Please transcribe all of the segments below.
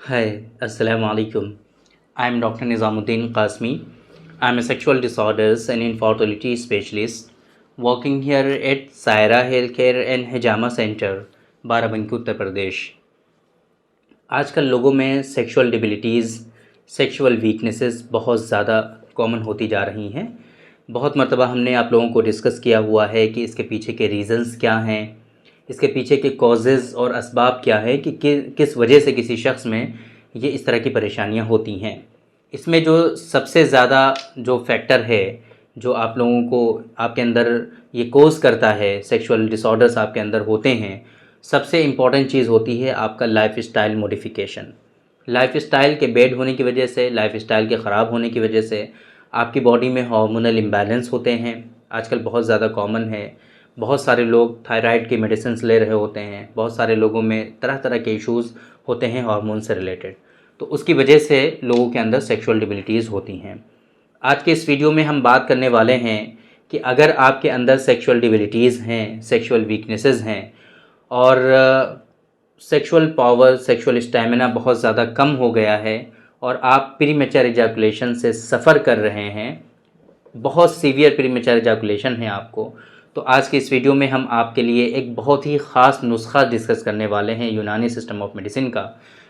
Hi, Assalamu alaikum. I am Dr. Nizamuddin Qasmi. I am a sexual disorders and infertility specialist working here at Saira Healthcare and Hijama Center, Barabanki Uttar Pradesh. आजकल लोगों में sexual डिबिलिटीज़, sexual weaknesses बहुत ज़्यादा common होती जा रही हैं। बहुत मर्तबा हमने आप लोगों को डिस्कस किया हुआ है कि इसके पीछे के रीज़न्स क्या हैं, इसके पीछे के कॉजेज़ और असबाब क्या हैं कि किस वजह से किसी शख्स में ये इस तरह की परेशानियां होती हैं। इसमें जो सबसे ज़्यादा जो फैक्टर है जो आप लोगों को आपके अंदर ये कोज़ करता है, सेक्सुअल डिसऑर्डर्स आपके अंदर होते हैं, सबसे इम्पॉर्टेंट चीज़ होती है आपका लाइफ़स्टाइल मॉडिफिकेशन। लाइफ़स्टाइल के बैड होने की वजह से, लाइफ़स्टाइल के ख़राब होने की वजह से आपकी बॉडी में हार्मोनल इम्बैलेंस होते हैं। आजकल बहुत ज़्यादा कॉमन है। बहुत सारे लोग थायराइड की मेडिसिन्स ले रहे होते हैं। बहुत सारे लोगों में तरह तरह के इश्यूज़ होते हैं हार्मोन से रिलेटेड, तो उसकी वजह से लोगों के अंदर सेक्सुअल डिबिलिटीज़ होती हैं। आज के इस वीडियो में हम बात करने वाले हैं कि अगर आपके अंदर सेक्सुअल डिबिलिटीज़ हैं, सेक्सुअल वीकनेसेस हैं और सेक्सुअल पावर, सेक्सुअल स्टैमिना बहुत ज़्यादा कम हो गया है और आप प्रीमेच्योर इजैकुलेशन से सफ़र कर रहे हैं, बहुत सीवियर प्रीमेच्योर इजैकुलेशन है आपको, तो आज के इस वीडियो में हम आपके लिए एक बहुत ही ख़ास नुस्खा डिस्कस करने वाले हैं यूनानी सिस्टम ऑफ मेडिसिन का,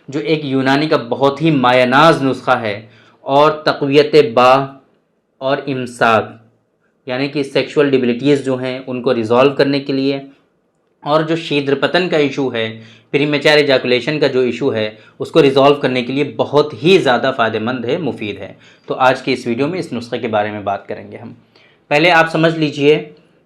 जो एक यूनानी का बहुत ही मायनाज नुस्खा है और तक़वियत बाह और इमसाक, यानी कि सेक्सुअल डिबिलिटीज़ जो हैं उनको रिज़ॉल्व करने के लिए, और जो शीघ्रपतन का इशू है, प्रीमेच्योर इजैकुलेशन का जो इशू है, उसको रिज़ॉल्व करने के लिए बहुत ही ज़्यादा फ़ायदेमंद है, मुफीद है। तो आज की इस वीडियो में इस नुस्खे के बारे में बात करेंगे हम। पहले आप समझ लीजिए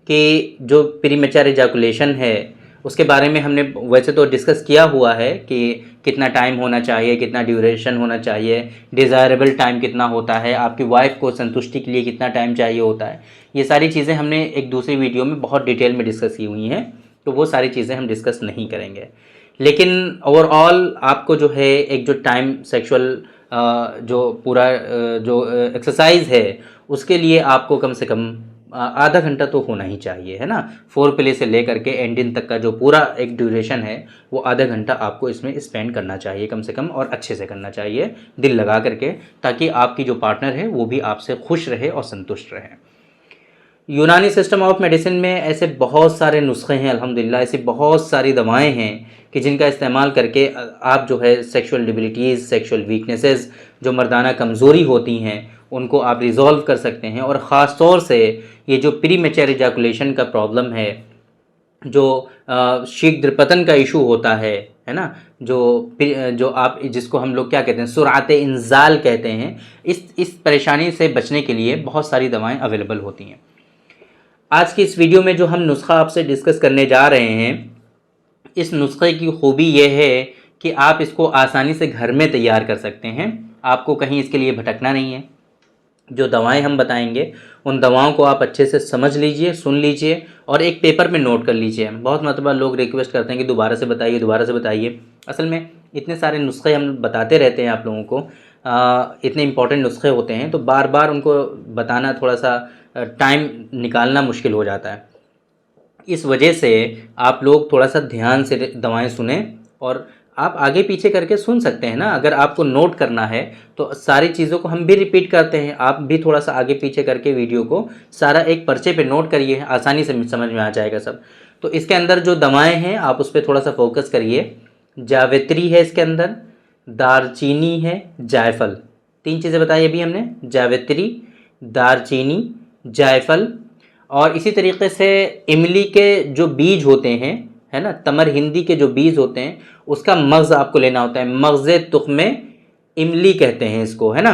कि जो प्रीमेच्योर इजैकुलेशन है उसके बारे में हमने वैसे तो डिस्कस किया हुआ है कि कितना टाइम होना चाहिए, कितना ड्यूरेशन होना चाहिए, डिज़ायरेबल टाइम कितना होता है, आपकी वाइफ को संतुष्टि के लिए कितना टाइम चाहिए होता है। ये सारी चीज़ें हमने एक दूसरी वीडियो में बहुत डिटेल में डिस्कस की हुई हैं, तो वो सारी चीज़ें हम डिस्कस नहीं करेंगे। लेकिन ओवरऑल आपको जो है एक जो टाइम सेक्सुअल जो पूरा जो एक्सरसाइज है उसके लिए आपको कम से कम आधा घंटा तो होना ही चाहिए, है ना। फोर प्ले से लेकर के एंडिंग तक का जो पूरा एक ड्यूरेशन है वो आधा घंटा आपको इसमें स्पेंड करना चाहिए कम से कम, और अच्छे से करना चाहिए दिल लगा करके, ताकि आपकी जो पार्टनर है वो भी आपसे खुश रहे और संतुष्ट रहे। यूनानी सिस्टम ऑफ मेडिसिन में ऐसे बहुत सारे नुस्खे हैं अल्हम्दुलिल्लाह, ऐसी बहुत सारी दवाएं हैं कि जिनका इस्तेमाल करके आप जो है सेक्सुअल डिबिलिटीज़, सेक्सुअल वीकनेसेस, जो मर्दाना कमज़ोरी होती हैं उनको आप रिज़ॉल्व कर सकते हैं। और ख़ास तौर से ये जो प्रीमेच्योर इजैकुलेशन का प्रॉब्लम है, जो शीघ्रपतन का इशू होता है ना, जो आप जिसको हम लोग क्या कहते हैं, सुरात इंजाल कहते हैं, इस परेशानी से बचने के लिए बहुत सारी दवाएं अवेलेबल होती हैं। आज की इस वीडियो में जो हम नुस्खा आपसे डिस्कस करने जा रहे हैं, इस नुस्खे की खूबी यह है कि आप इसको आसानी से घर में तैयार कर सकते हैं, आपको कहीं इसके लिए भटकना नहीं है। जो दवाएं हम बताएंगे उन दवाओं को आप अच्छे से समझ लीजिए, सुन लीजिए और एक पेपर में नोट कर लीजिए। बहुत मतलब लोग रिक्वेस्ट करते हैं कि दोबारा से बताइए, दोबारा से बताइए। असल में इतने सारे नुस्खे हम बताते रहते हैं आप लोगों को, इतने इंपॉर्टेंट नुस्खे होते हैं, तो बार बार उनको बताना थोड़ा सा टाइम निकालना मुश्किल हो जाता है। इस वजह से आप लोग थोड़ा सा ध्यान से दवाएं सुने, और आप आगे पीछे करके सुन सकते हैं ना। अगर आपको नोट करना है तो सारी चीज़ों को हम भी रिपीट करते हैं, आप भी थोड़ा सा आगे पीछे करके वीडियो को सारा एक पर्चे पे नोट करिए, आसानी से समझ में आ जाएगा सब। तो इसके अंदर जो दवाएं हैं आप उस पर थोड़ा सा फोकस करिए। जावित्री है इसके अंदर, दारचीनी है, जायफल, तीन चीज़ें बताई अभी हमने, जावित्री, दारचीनी, जायफल। और इसी तरीके से इमली के जो बीज होते हैं, है ना, तमर हिंदी के जो बीज होते हैं उसका मग़ज़ आपको लेना होता है, मग़ज़े तुख्मे इमली कहते हैं इसको, है ना।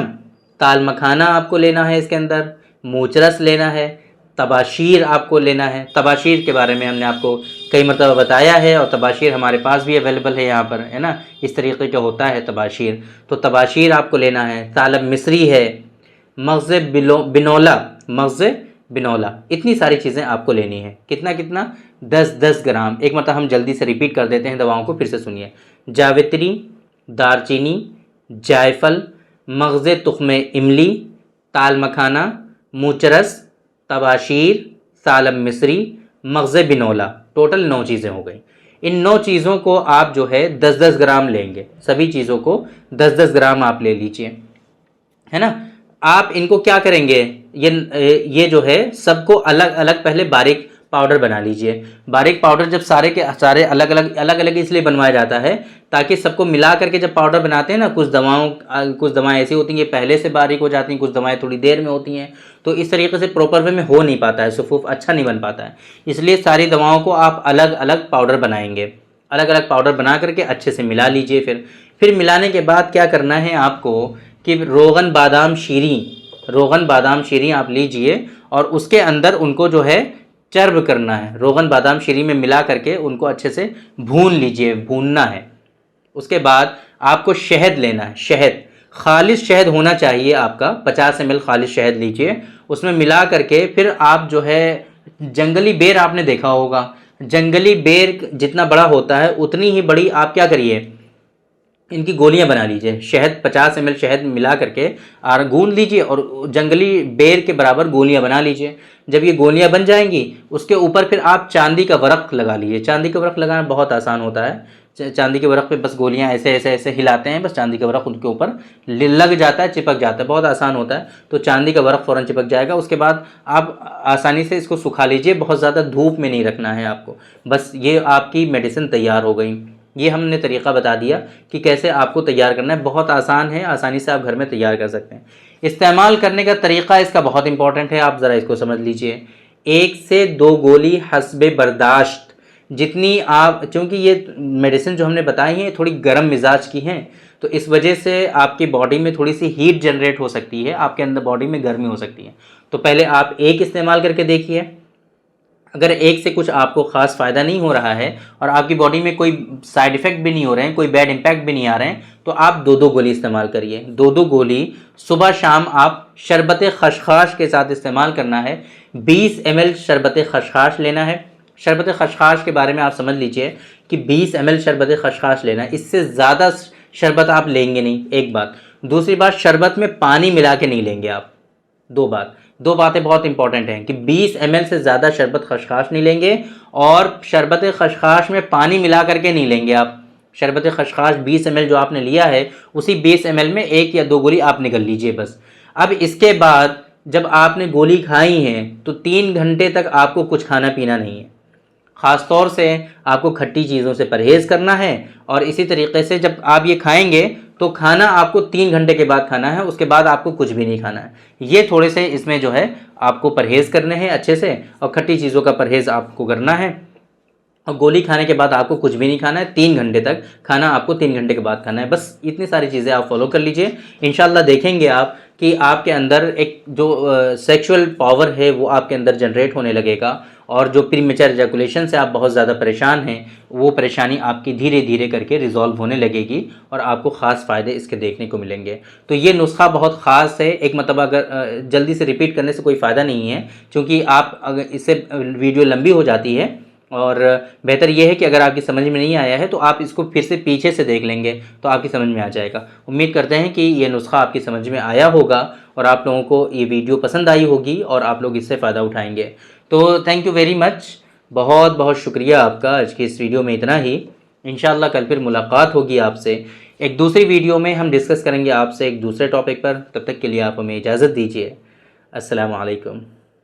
ताल मखाना आपको लेना है, इसके अंदर मूचरस लेना है, तबाशीर आपको लेना है। तबाशीर के बारे में हमने आपको कई मरतबा बताया है और तबाशीर हमारे पास भी अवेलेबल है यहाँ पर, है ना, इस तरीके का होता है तबाशीर। तो तबाशीर आपको लेना है। तालब मिस्री है, मग़ज़े बिनौला, मग़ज़े बिनौला, इतनी सारी चीज़ें आपको लेनी है। कितना कितना, 10-10 ग्राम। एक मतलब हम जल्दी से रिपीट कर देते हैं दवाओं को, फिर से सुनिए। जावित्री, दारचीनी, जायफल, मग़ज़े तुख्मे इमली, ताल मखाना, मूचरस, तबाशीर, सालम मिस्री, मग़ज़े बिनौला, टोटल 9 चीज़ें हो गई। इन 9 चीज़ों को आप जो है 10-10 ग्राम लेंगे, सभी चीज़ों को 10-10 ग्राम आप ले लीजिए, है ना। आप इनको क्या करेंगे, ये जो है सबको अलग अलग पहले बारीक पाउडर बना लीजिए। बारीक पाउडर जब सारे के सारे अलग अलग इसलिए बनवाया जाता है ताकि सबको मिला करके जब पाउडर बनाते हैं ना, कुछ दवाएं ऐसी होती हैं पहले से बारीक हो जाती हैं, कुछ दवाएं थोड़ी देर में होती हैं, तो इस तरीके से प्रॉपर वे में हो नहीं पाता है, सफूफ अच्छा नहीं बन पाता है। इसलिए सारी दवाओं को आप अलग अलग पाउडर बनाएंगे, अलग अलग पाउडर बना करके अच्छे से मिला लीजिए। फिर मिलाने के बाद क्या करना है आपको कि रोगन बादाम शीरी आप लीजिए और उसके अंदर उनको जो है चर्ब करना है, रोगन बादाम शीरी में मिला करके उनको अच्छे से भून लीजिए, भूनना है। उसके बाद आपको शहद लेना है, शहद खालिश शहद होना चाहिए आपका, 50 ml खालिश शहद लीजिए, उसमें मिला करके फिर आप जो है जंगली बेर आपने देखा होगा, जंगली बेर जितना बड़ा होता है उतनी ही बड़ी आप क्या करिए, इनकी गोलियां बना लीजिए। शहद 50 ml शहद मिला करके और गूंद लीजिए और जंगली बेर के बराबर गोलियां बना लीजिए। जब ये गोलियां बन जाएंगी उसके ऊपर फिर आप चांदी का वरक लगा लीजिए। चांदी का वरक लगाना बहुत आसान होता है। चांदी के वरक पे बस गोलियां ऐसे ऐसे ऐसे हिलाते हैं, बस चांदी का वरक उनके ऊपर लग जाता है, चिपक जाता है, बहुत आसान होता है। तो चांदी का वरक फ़ौरन चिपक जाएगा। उसके बाद आप आसानी से इसको सुखा लीजिए, बहुत ज़्यादा धूप में नहीं रखना है आपको। बस ये आपकी मेडिसिन तैयार हो गई। ये हमने तरीक़ा बता दिया कि कैसे आपको तैयार करना है, बहुत आसान है, आसानी से आप घर में तैयार कर सकते हैं। इस्तेमाल करने का तरीक़ा इसका बहुत इंपॉर्टेंट है, आप ज़रा इसको समझ लीजिए। 1 से 2 गोली हस्बे बर्दाश्त, जितनी आप, क्योंकि ये मेडिसिन जो हमने बताई हैं थोड़ी गर्म मिजाज की हैं, तो इस वजह से आपकी बॉडी में थोड़ी सी हीट जनरेट हो सकती है, आपके अंदर बॉडी में गर्मी हो सकती है। तो पहले आप एक इस्तेमाल करके देखिए, अगर एक से कुछ आपको ख़ास फ़ायदा नहीं हो रहा है और आपकी बॉडी में कोई साइड इफ़ेक्ट भी नहीं हो रहे हैं, कोई बैड इम्पैक्ट भी नहीं आ रहे हैं, तो आप 2-2 गोली इस्तेमाल करिए। 2-2 गोली सुबह शाम आप शरबत खशखाश के साथ इस्तेमाल करना है। 20 ml शरबत खशखाश लेना है। शरबत खशखाश के बारे में आप समझ लीजिए कि 20 ml शरबत खशखाश लेना है, इससे ज़्यादा शरबत आप लेंगे नहीं, एक बात। दूसरी बात, शरबत में पानी मिला के नहीं लेंगे आप। दो बातें बहुत इंपॉर्टेंट हैं कि 20 ml से ज़्यादा शरबत खशखाश नहीं लेंगे और शरबत खशखाश में पानी मिला करके नहीं लेंगे आप। शरबत खशखाश 20 ml जो आपने लिया है उसी 20 ml में 1 या 2 गोली आप निगल लीजिए बस। अब इसके बाद जब आपने गोली खाई है तो 3 घंटे तक आपको कुछ खाना पीना नहीं है। ख़ास तौर से आपको खट्टी चीज़ों से परहेज़ करना है और इसी तरीके से जब आप ये खाएंगे तो खाना आपको 3 घंटे के बाद खाना है, उसके बाद आपको कुछ भी नहीं खाना है। ये थोड़े से इसमें जो है आपको परहेज़ करने हैं अच्छे से, और खट्टी चीज़ों का परहेज़ आपको करना है। और गोली खाने के बाद आपको कुछ भी नहीं खाना है, 3 घंटे तक खाना आपको 3 घंटे के बाद खाना है। बस इतनी सारी चीज़ें आप फॉलो कर लीजिए। इंशाल्लाह देखेंगे आप कि आपके अंदर एक जो सेक्सुअल पावर है वो आपके अंदर जनरेट होने लगेगा, और जो प्रीमेचर एजैकुलेशन से आप बहुत ज़्यादा परेशान हैं वो परेशानी आपकी धीरे धीरे करके रिजॉल्व होने लगेगी और आपको ख़ास फ़ायदे इसके देखने को मिलेंगे। तो ये नुस्खा बहुत ख़ास है, एक मतलब अगर जल्दी से रिपीट करने से कोई फ़ायदा नहीं है, क्योंकि आप अगर इससे वीडियो लंबी हो जाती है। और बेहतर यह है कि अगर आपकी समझ में नहीं आया है तो आप इसको फिर से पीछे से देख लेंगे तो आपकी समझ में आ जाएगा। उम्मीद करते हैं कि ये नुस्खा आपकी समझ में आया होगा और आप लोगों को ये वीडियो पसंद आई होगी और आप लोग इससे फ़ायदा उठाएंगे। तो थैंक यू वेरी मच, बहुत बहुत शुक्रिया आपका। आज की इस वीडियो में इतना ही। इंशाल्लाह कल फिर मुलाकात होगी आपसे एक दूसरी वीडियो में, हम डिस्कस करेंगे आपसे एक दूसरे टॉपिक पर। तब तक के लिए आप हमें इजाज़त दीजिए। अस्सलामु अलैकुम।